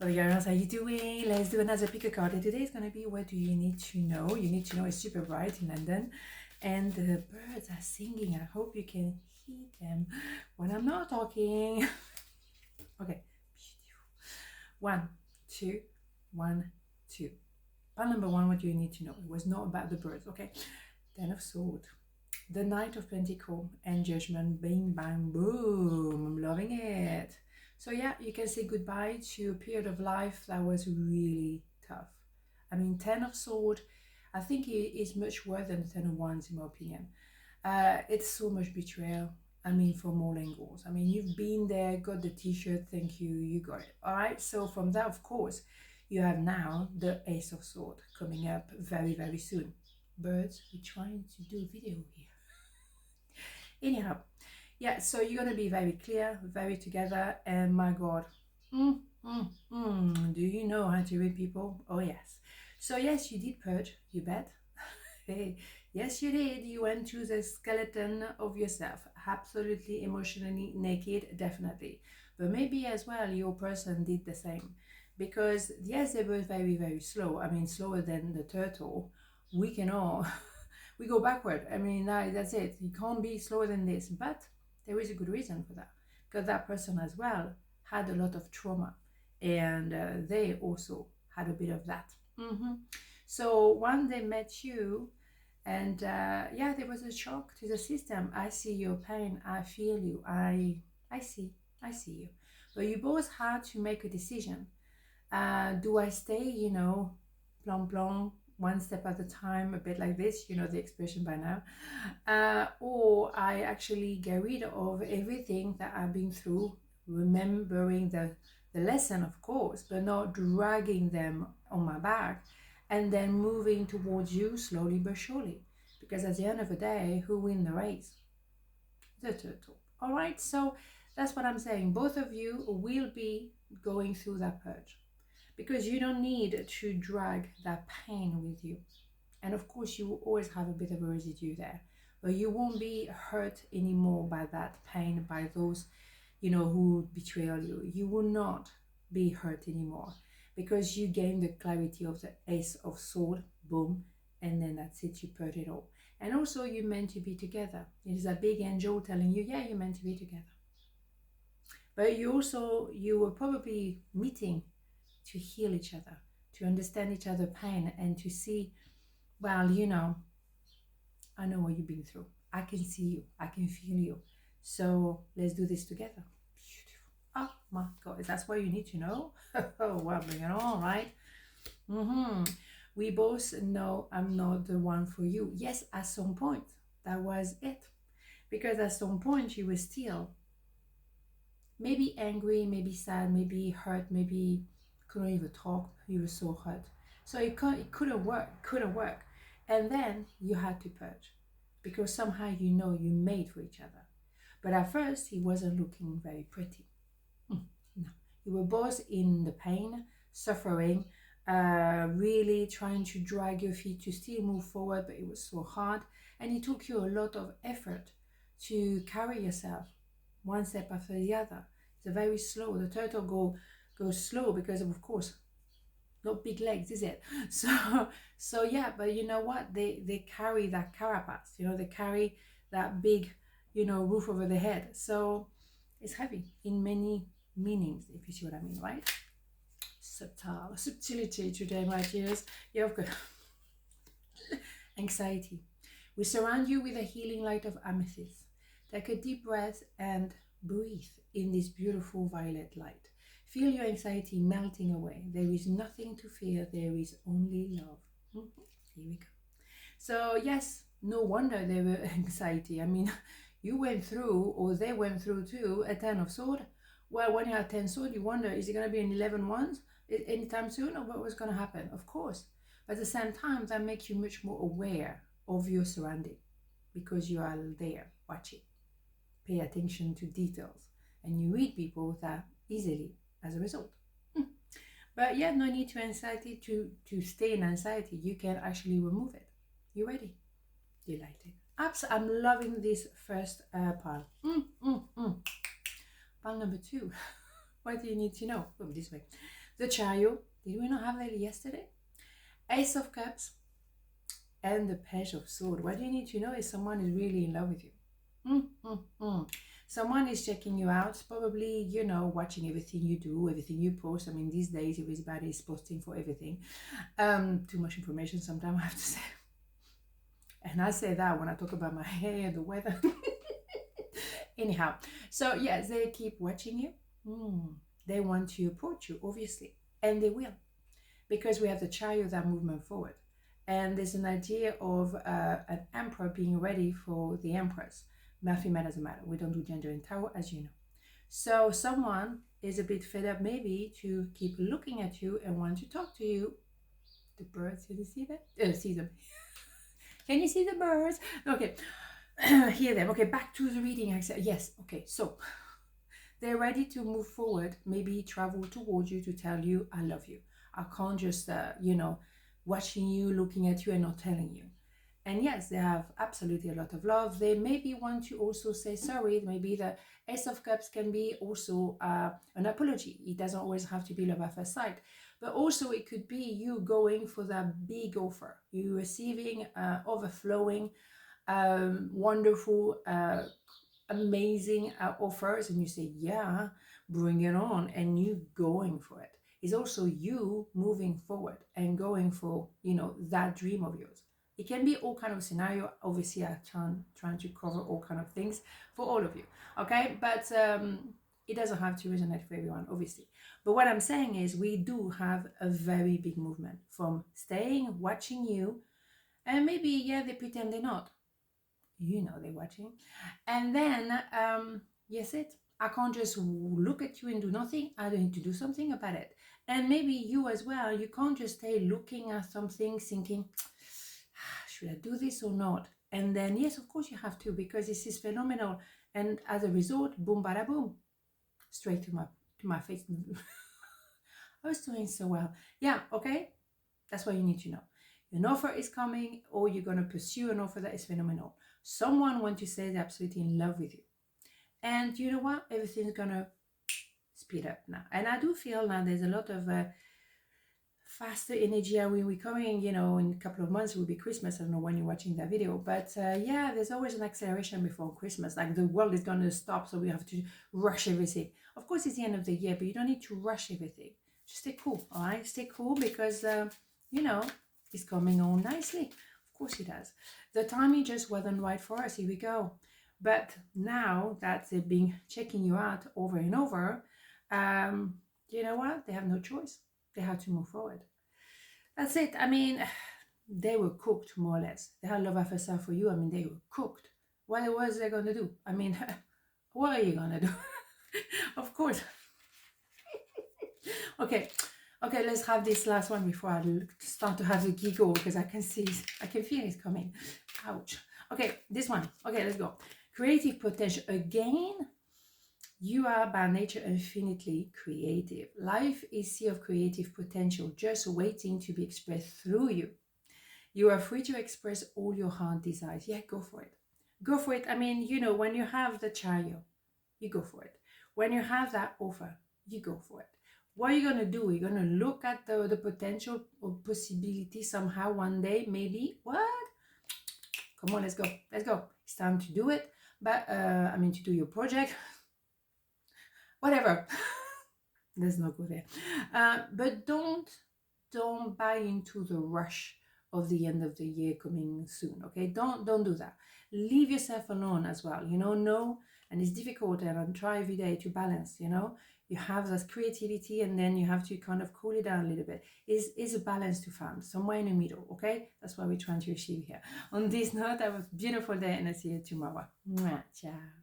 Hello girls, how you doing? Let's do another pick a card. And today is going to be what do you need to know? You need to know it's super bright in London and the birds are singing. I hope you can hear them when I'm not talking. Okay, beautiful. 1, 2, 1, 2. Pile number 1, what do you need to know? It was not about the birds, okay? 10 of Swords, the Knight of Pentacles, and Judgment. Bing, bang, boom. I'm loving it. So yeah, you can say goodbye to a period of life that was really tough. I mean, 10 of Swords, I think it is much worse than the 10 of Wands in my opinion. It's so much betrayal. I mean, from all angles. I mean, you've been there, got the t-shirt, thank you, you got it. All right, so from that, of course, you have now the Ace of Swords coming up very, very soon. Birds, we're trying to do video here. Anyhow, yeah, so you're going to be very clear, very together, and my God, do you know how to read people? Oh yes. So yes, you did purge, you bet. Hey, yes you did. You went to the skeleton of yourself, absolutely emotionally naked, definitely. But maybe as well your person did the same, because yes, they were very, very slow. I mean, slower than the turtle. We can all we go backward. I mean, that's it. You can't be slower than this. But there is a good reason for that, because that person as well had a lot of trauma, and they also had a bit of that. So when they met you, and yeah, there was a shock to the system. I see your pain. I feel you. I see you. But you both had to make a decision. Do I stay, you know, plom plom, one step at a time, a bit like this, you know the expression by now, or I actually get rid of everything that I've been through, remembering the lesson, of course, but not dragging them on my back, and then moving towards you slowly but surely. Because at the end of the day, who wins the race? The turtle. All right, so that's what I'm saying. Both of you will be going through that purge, because you don't need to drag that pain with you. And of course, you will always have a bit of a residue there, but you won't be hurt anymore by that pain, by those, you know, who betray you. You will not be hurt anymore, because you gain the clarity of the Ace of Swords, boom, and then that's it, you purge it all. And also, you're meant to be together. It is a big angel telling you, yeah, you're meant to be together. But you were probably meeting to heal each other, to understand each other's pain, and to see, well, you know, I know what you've been through. I can see you. I can feel you. So let's do this together. Beautiful. Oh my God, that's what you need to know. Oh, well, bring it on, right? We both know I'm not the one for you. Yes, at some point, that was it. Because at some point, you were still maybe angry, maybe sad, maybe hurt, maybe couldn't even talk. You were so hurt. So it couldn't work. And then you had to purge, because somehow you know you made for each other. But at first, he wasn't looking very pretty. No. You were both in the pain, suffering, really trying to drag your feet to still move forward, but it was so hard. And it took you a lot of effort to carry yourself one step after the other. It's very slow. The turtle goes slow because of course, not big legs, is it? So yeah, but you know what? They carry that carapace, you know, they carry that big, you know, roof over the head. So it's heavy in many meanings, if you see what I mean, right? Subtlety today, my dears. Yeah, of course. Anxiety. We surround you with a healing light of amethyst. Take a deep breath and breathe in this beautiful violet light. Feel your anxiety melting away. There is nothing to fear. There is only love. Here we go. So yes, no wonder there were anxiety. I mean, you went through, or they went through too, a 10 of Swords. Well, when you have 10 Swords, you wonder, is it going to be an 11 Wands anytime soon, or what was going to happen? Of course. But at the same time, that makes you much more aware of your surrounding, because you are there watching. Pay attention to details, and you read people that easily as a result. But yeah, no need to anxiety to stay in anxiety. You can actually remove it. You ready? Delighted. I'm loving this first pile. Pile number 2. What do you need to know? This way. The Chariot, did we not have that yesterday? Ace of Cups and the Page of Swords. What you need to know is someone is really in love with you. Someone is checking you out, probably, you know, watching everything you do, everything you post. I mean, these days everybody is posting for everything. Too much information sometimes, I have to say. And I say that when I talk about my hair, the weather. Anyhow, so yes, they keep watching you. They want to approach you, obviously, and they will, because we have the Chariot, that movement forward. And there's an idea of an emperor being ready for the empress. Male, female doesn't matter. We don't do gender in tarot, as you know. So someone is a bit fed up maybe to keep looking at you and want to talk to you. The birds, can you see that? See them. Can you see the birds? Okay. Hear them. Okay, back to the reading. Yes, okay, so they're ready to move forward, maybe travel towards you to tell you, I love you. I can't just, you know, watching you, looking at you and not telling you. And yes, they have absolutely a lot of love. They maybe want to also say sorry. Maybe the Ace of Cups can be also an apology. It doesn't always have to be love at first sight. But also it could be you going for that big offer. You receiving overflowing, wonderful, amazing offers. And you say, yeah, bring it on. And you going for it. It's also you moving forward and going for, you know, that dream of yours. It can be all kind of scenario. Obviously, I'm trying to cover all kind of things for all of you, okay? But it doesn't have to resonate for everyone, obviously. But what I'm saying is we do have a very big movement from staying, watching you, and maybe, yeah, they pretend they're not. You know they're watching. And then, yes, I can't just look at you and do nothing. I need to do something about it. And maybe you as well, you can't just stay looking at something thinking, should I do this or not? And then, yes, of course you have to, because this is phenomenal. And as a result, boom, bada boom, straight to my face. I was doing so well. Yeah, okay. That's what you need to know. An offer is coming, or you're going to pursue an offer that is phenomenal. Someone wants to say they're absolutely in love with you. And you know what? Everything's going to speed up now. And I do feel now there's a lot of faster energy. We're coming, you know, in a couple of months it will be Christmas. I don't know when you're watching that video, but yeah, there's always an acceleration before Christmas. Like the world is going to stop, so we have to rush everything. Of course, it's the end of the year, but you don't need to rush everything. Just stay cool, all right? Stay cool, because you know, it's coming on nicely. Of course it does. The timing just wasn't right for us. Here we go. But now that they've been checking you out over and over, you know what? They have no choice. They have to move forward. That's it. I mean, they were cooked, more or less. They had love at first sight for you. I mean, they were cooked. What was they going to do? I mean, what are you going to do? Of course. Okay, let's have this last one before I start to have the giggle, because I can feel it's coming. Ouch. Okay, this one. Okay, let's go. Creative potential. Again, you are by nature infinitely creative. Life is sea of creative potential, just waiting to be expressed through you. You are free to express all your heart desires. Yeah, go for it. Go for it. I mean, you know, when you have the Chariot, you go for it. When you have that offer, you go for it. What are you going to do? You're going to look at the potential or possibility somehow one day, maybe. What? Come on, let's go. Let's go. It's time to do it. But, I mean, to do your project. Whatever. Let's not go there. But don't buy into the rush of the end of the year coming soon, okay? Don't do that. Leave yourself alone as well, you know, and it's difficult, and I try every day to balance, you know. You have that creativity, and then you have to kind of cool it down a little bit. Is a balance to find, somewhere in the middle, okay? That's what we're trying to achieve here. On this note, have a beautiful day, and I'll see you tomorrow. Mwah, ciao.